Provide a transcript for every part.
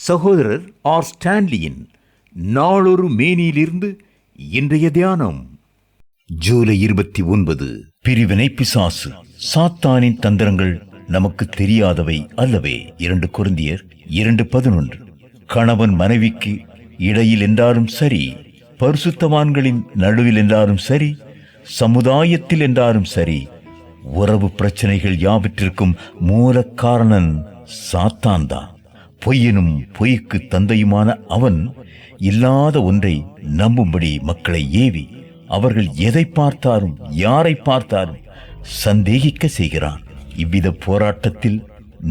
சகோதரர் ஆர் ஸ்டான்லியின் நாளொரு மேனியிலிருந்து இன்றைய தியானம். ஜூலை 29. பிரிவினை பிசாசு. சாத்தானின் தந்திரங்கள் நமக்கு தெரியாதவை அல்லவே. 2 கொரிந்தியர் 2:11. கணவன் மனைவிக்கு இடையில் என்றாலும் சரி, பரிசுத்தவான்களின் நடுவில் என்றாலும் சரி, சமுதாயத்தில் என்றாலும் சரி, உறவு பிரச்சனைகள் யாவற்றிற்கும் மூல காரணன் சாத்தான் தான். பொய்யனும் பொய்க்கு தந்தையுமான அவன் இல்லாத ஒன்றை நம்பும்படி மக்களை ஏவி அவர்கள் எதை பார்த்தாலும் யாரை பார்த்தாலும் சந்தேகிக்க செய்கிறான். இவ்வித போராட்டத்தில்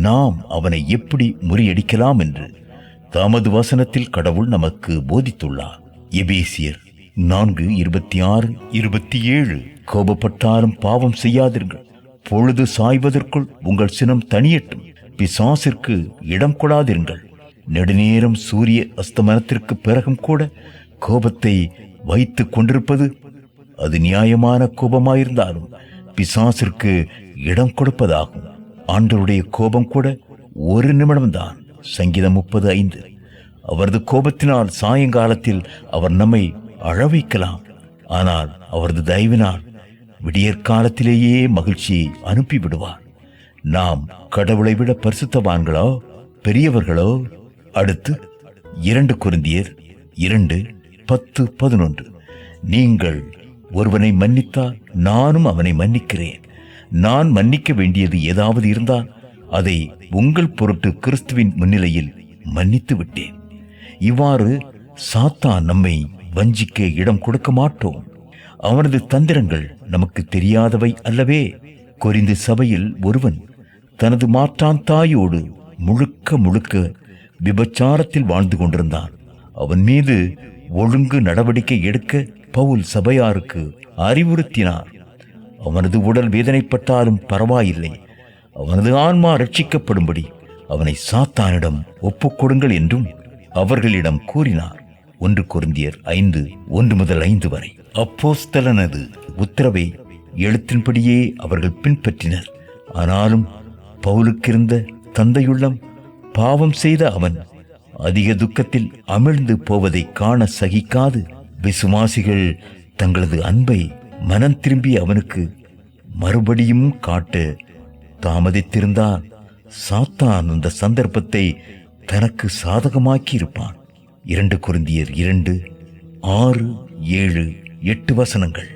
நாம் அவனை எப்படி முறியடிக்கலாம் என்று தமது வசனத்தில் கடவுள் நமக்கு போதித்துள்ளார். எபேசியர் 4:26-27. கோபப்பட்டாலும் பாவம் செய்யாதீர்கள், பொழுது சாய்வதற்குள் உங்கள் சினம் தணியட்டும், பிசாசிற்கு இடம் கொடாதீர்கள். நெடுநேரம் சூரிய அஸ்தமனத்திற்கு பிறகும் கூட கோபத்தை வைத்துக் கொண்டிருப்பது அது நியாயமான கோபமாயிருந்தாலும் பிசாசிற்கு இடம் கொடுப்பதாகும். ஆண்டவருடைய கோபம் கூட 1 நிமிடம்தான். சங்கீதம் 30:5. அவரது கோபத்தினால் சாயங்காலத்தில் அவர் நம்மை அழவைக்கலாம். ஆனால் அவரது தயவினால் விடியற்காலத்திலேயே மகிழ்ச்சியை அனுப்பிவிடுவார். நாம் கடவுளை விட பரிசுத்தவான்களோ பெரியவர்களோ? அடுத்து 2 கொரிந்தியர் 2:10-11. நீங்கள் ஒருவனை மன்னித்தால் நானும் அவனை மன்னிக்கிறேன். நான் மன்னிக்க வேண்டியது ஏதாவது இருந்தால் அதை உங்கள் பொருட்டு கிறிஸ்துவின் முன்னிலையில் மன்னித்து விட்டேன். இவ்வாறு சாத்தான் நம்மை வஞ்சிக்க இடம் கொடுக்க மாட்டோம். அவனது தந்திரங்கள் நமக்கு தெரியாதவை அல்லவே. கொரிந்து சபையில் ஒருவன் தனது மாற்றான் தாயோடு முழுக்க விபச்சாரத்தில் வாழ்ந்து கொண்டிருந்தான். அவன் மீது ஒழுங்கு நடவடிக்கை எடுக்க பவுல் சபையாருக்கு அறிவுறுத்தினார். அவனது உடல் வேதனைப்பட்டாலும் பரவாயில்லை, அவனது ஆன்மா ரட்சிக்கப்படும்படி அவனை சாத்தானிடம் ஒப்புக்கொடுங்கள் என்றும் அவர்களிடம் கூறினார். 1 கொரிந்தியர் 5:1-5 வரை. அப்போஸ்தலனது உத்தரவை எழுத்தின்படியே அவர்கள் பின்பற்றினர். ஆனாலும் பவுலுக்கிருந்த தந்தையுள்ளம் பாவம் செய்த அவன் அதிக துக்கத்தில் அமிழ்ந்து போவதை காண சகிக்காது விசுவாசிகள் தங்களது அன்பை மனம் திரும்பி அவனுக்கு மறுபடியும் காட்ட தாமதித்திருந்தால் சாத்தான் அந்த சந்தர்ப்பத்தை தனக்கு சாதகமாக்கி இருப்பான். 2 கொரிந்தியர் 2:6-7-8 வசனங்கள்.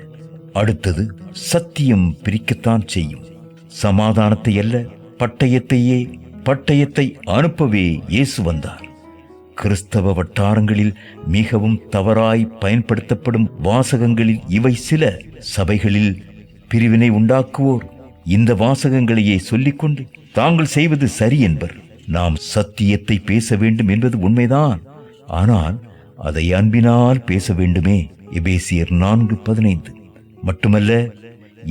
அடுத்தது, சத்தியம் பிரிக்கத்தான் செய்யும். சமாதானத்தை அல்ல, பட்டயத்தை அனுப்பவே இயேசு வந்தார். கிறிஸ்தவ வட்டாரங்களில் மிகவும் தவறாய் பயன்படுத்தப்படும் வாசகங்களில் இவை சில. சபைகளில் பிரிவினை உண்டாக்குவோர் இந்த வாசகங்களையே சொல்லிக்கொண்டு தாங்கள் செய்வது சரி என்பர். நாம் சத்தியத்தை பேச வேண்டும் என்பது உண்மைதான், ஆனால் அதை அன்பினால் பேச வேண்டுமே. எபேசியர் 4:15. மட்டுமல்ல,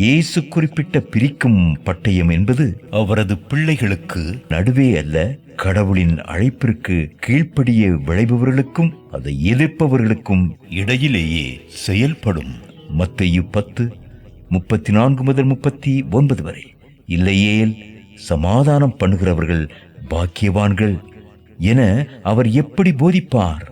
இயேசு குறிப்பிட்ட பிரிக்கும் பட்டயம் என்பது அவரது பிள்ளைகளுக்கு நடுவே அல்ல, கடவுளின் அழைப்பிற்கு கீழ்ப்படிய விளைபவர்களுக்கும் அதை எதிர்ப்பவர்களுக்கும் இடையிலேயே செயல்படும். மத்தேயு 10:34-39 வரை. இல்லையேல் சமாதானம் பண்ணுகிறவர்கள் பாக்கியவான்கள் என அவர் எப்படி போதிப்பார்?